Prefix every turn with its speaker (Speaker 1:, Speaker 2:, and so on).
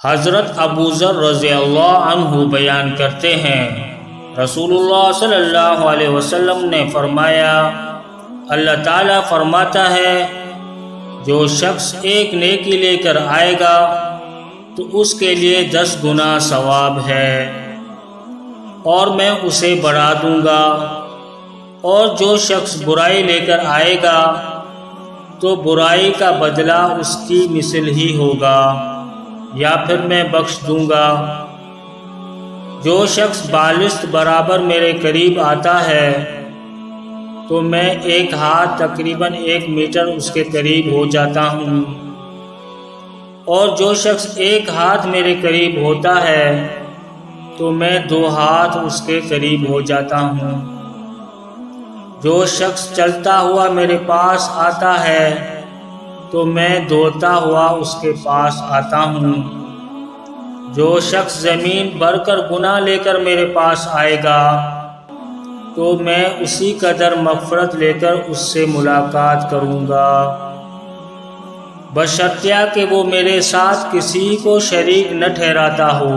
Speaker 1: حضرت ابو ذر رضی اللہ عنہ بیان کرتے ہیں، رسول اللہ صلی اللہ علیہ وسلم نے فرمایا، اللہ تعالیٰ فرماتا ہے جو شخص ایک نیکی لے کر آئے گا تو اس کے لیے 10 گنا ثواب ہے اور میں اسے بڑھا دوں گا، اور جو شخص برائی لے کر آئے گا تو برائی کا بدلہ اس کی مثل ہی ہوگا یا پھر میں بخش دوں گا۔ جو شخص بالشت برابر میرے قریب آتا ہے تو میں ایک ہاتھ تقریباً 1 میٹر اس کے قریب ہو جاتا ہوں، اور جو شخص 1 ہاتھ میرے قریب ہوتا ہے تو میں 2 ہاتھ اس کے قریب ہو جاتا ہوں۔ جو شخص چلتا ہوا میرے پاس آتا ہے تو میں دوڑتا ہوا اس کے پاس آتا ہوں۔ جو شخص زمین بھر کر گناہ لے کر میرے پاس آئے گا تو میں اسی قدر مغفرت لے کر اس سے ملاقات کروں گا، بشرطیہ کہ وہ میرے ساتھ کسی کو شریک نہ ٹھہراتا ہو۔